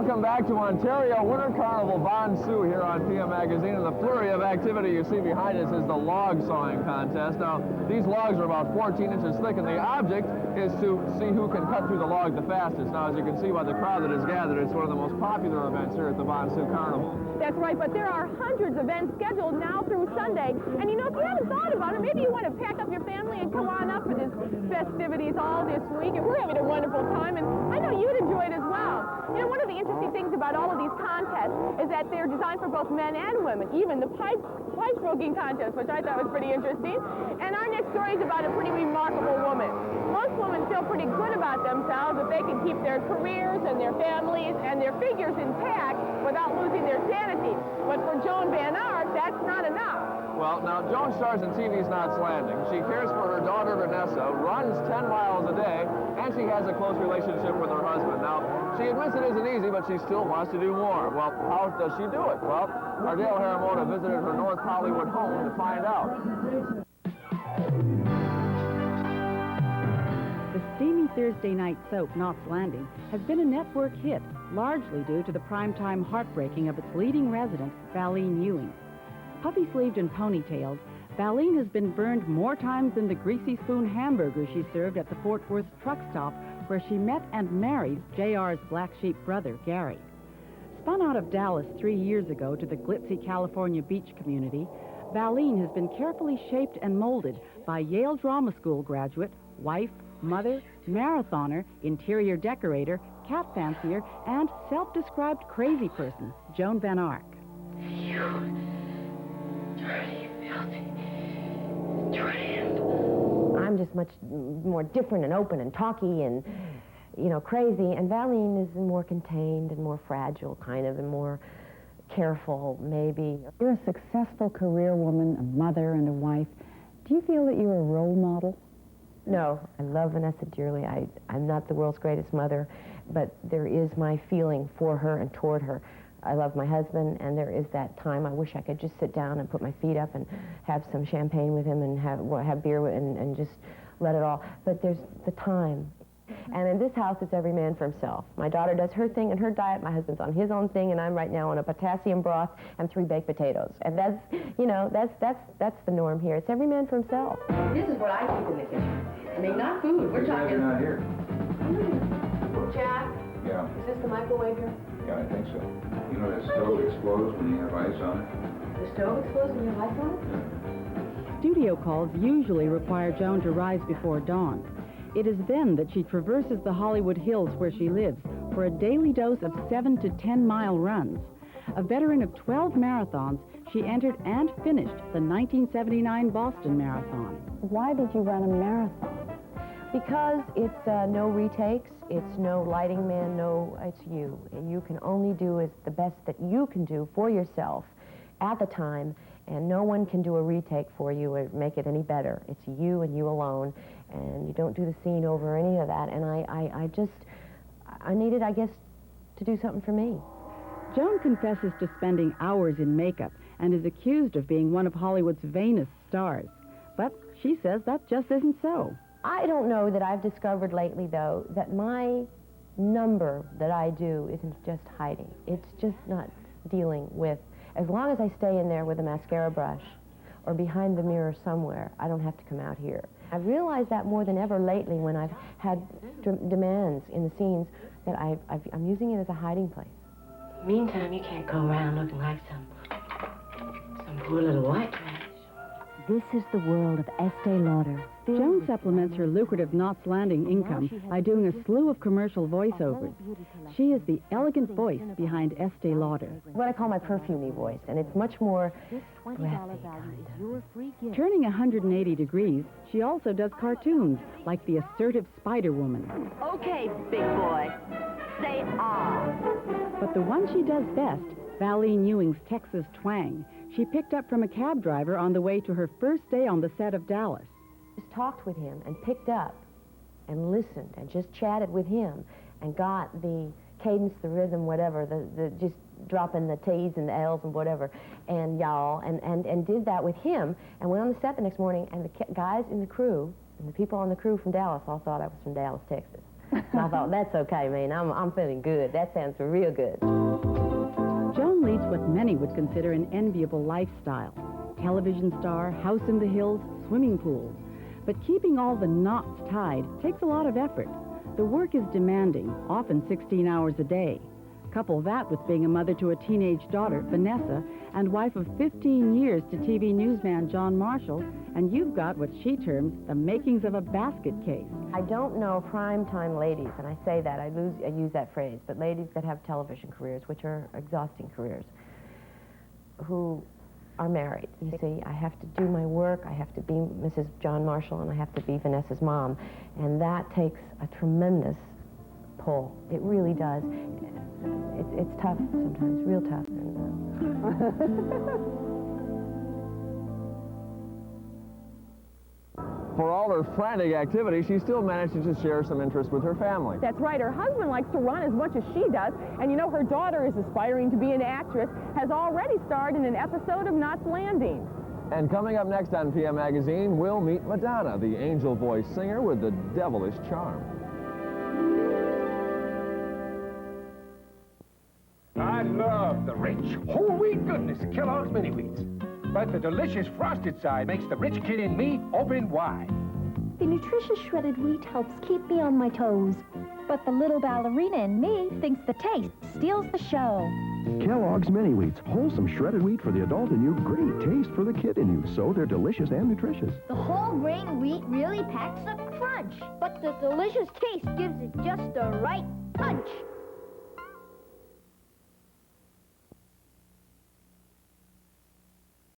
Welcome back to Ontario Winter Carnival Bon Sioux here on PM Magazine, and the flurry of activity you see behind us is the log sawing contest. Now, these logs are about 14 inches thick, and the object is to see who can cut through the log the fastest. Now, as you can see by the crowd that is gathered, it's one of the most popular events here at the Bon Sioux Carnival. That's right, but there are hundreds of events scheduled now through Sunday. And you know, if you haven't thought about it, maybe you want to pack up your family and come on up for these festivities all this week. And we're having a wonderful time, and I know you'd enjoy it as well. You know, one of the interesting things about all of these contests is that they're designed for both men and women, even the pipe stroking contest, which I thought was pretty interesting. And our next story is about a pretty remarkable woman. Most women feel pretty good about themselves if they can keep their careers and their families and their figures intact without losing their sanity. But for Joan Van Ark, that's not enough. Well, now, Joan stars in TV's Knots Landing. She cares for her daughter, Vanessa, runs 10 miles a day, and she has a close relationship with her husband. Now, she admits it isn't easy, but she still wants to do more. Well, how does she do it? Well, Ardell Haramoda visited her North Hollywood home to find out. The steamy Thursday night soap, Knots Landing, has been a network hit, largely due to the primetime heartbreaking of its leading resident, Valene Ewing. Puffy-sleeved and ponytailed, Valene has been burned more times than the greasy spoon hamburger she served at the Fort Worth truck stop where she met and married J.R.'s black sheep brother, Gary. Spun out of Dallas 3 years ago to the glitzy California beach community, Valene has been carefully shaped and molded by Yale Drama School graduate, wife, mother, marathoner, interior decorator, cat fancier, and self-described crazy person, Joan Van Ark. I'm just much more different and open and talky and, you know, crazy. And Valene is more contained and more fragile, kind of, and more careful, maybe. You're a successful career woman, a mother and a wife. Do you feel that you're a role model? No, I love Vanessa dearly. I'm not the world's greatest mother, but there is my feeling for her and toward her. I love my husband, and there is that time I wish I could just sit down and put my feet up and have some champagne with him and have beer and just let it all. But there's the time. And in this house, it's every man for himself. My daughter does her thing and her diet. My husband's on his own thing, and I'm right now on a potassium broth and 3 baked potatoes. And that's, you know, that's the norm here. It's every man for himself. This is what I keep in the kitchen. I mean, not food. We're talking. Not here. Jack? Yeah. Is this the microwave here? Yeah, I think so. You know that stove explodes when you have ice on it? The stove explodes when you have ice on it? Studio calls usually require Joan to rise before dawn. It is then that she traverses the Hollywood Hills where she lives for a daily dose of 7 to 10 mile runs. A veteran of 12 marathons, she entered and finished the 1979 Boston Marathon. Why did you run a marathon? Because it's no retakes, it's no lighting man, it's you. And you can only do is the best that you can do for yourself at the time, and no one can do a retake for you or make it any better. It's you and you alone, and you don't do the scene over any of that. And I needed, I guess, to do something for me. Joan confesses to spending hours in makeup and is accused of being one of Hollywood's vainest stars. But she says that just isn't so. I don't know that I've discovered lately, though, that my number that I do isn't just hiding. It's just not dealing with, as long as I stay in there with a mascara brush or behind the mirror somewhere, I don't have to come out here. I've realized that more than ever lately when I've had demands in the scenes that I'm using it as a hiding place. Meantime, you can't go around looking like some poor little white trash. This is the world of Estee Lauder. Joan supplements her lucrative Knots Landing income by doing a slew of commercial voiceovers. She is the elegant voice behind Estee Lauder. What I call my perfumey voice, and it's much more breathy, kind of. Turning 180 degrees, she also does cartoons, like the assertive Spider-Woman. Okay, big boy. Say ah. But the one she does best, Valene Ewing's Texas twang, she picked up from a cab driver on the way to her first day on the set of Dallas. Just talked with him and picked up and listened and just chatted with him and got the cadence, the rhythm, whatever, the just dropping the T's and the L's and whatever, and y'all, and did that with him, and went on the set the next morning, and the guys in the crew and the people on the crew from Dallas all thought I was from Dallas, Texas. And I thought, that's okay, man. I'm feeling good. That sounds real good. Joan leads what many would consider an enviable lifestyle. Television star, house in the hills, swimming pools. But keeping all the knots tied takes a lot of effort. The work is demanding, often 16 hours a day. Couple that with being a mother to a teenage daughter, Vanessa, and wife of 15 years to TV newsman John Marshall, and you've got what she terms the makings of a basket case. I don't know primetime ladies, and I say that, I use that phrase, but ladies that have television careers, which are exhausting careers, who are married. You see, I have to do my work, I have to be Mrs. John Marshall, and I have to be Vanessa's mom, and that takes a tremendous pull. It really does. It's tough sometimes, real tough. For all her frantic activity, she still manages to share some interest with her family. That's right. Her husband likes to run as much as she does. And you know, her daughter is aspiring to be an actress, has already starred in an episode of Knots Landing. And coming up next on PM Magazine, we'll meet Madonna, the angel voice singer with the devilish charm. I love the rich, whole wheat goodness of Kellogg's Mini Wheats. But the delicious frosted side makes the rich kid in me open wide. The nutritious shredded wheat helps keep me on my toes. But the little ballerina in me thinks the taste steals the show. Kellogg's Mini Wheats, wholesome shredded wheat for the adult in you, great taste for the kid in you, so they're delicious and nutritious. The whole grain wheat really packs a crunch, but the delicious taste gives it just the right punch.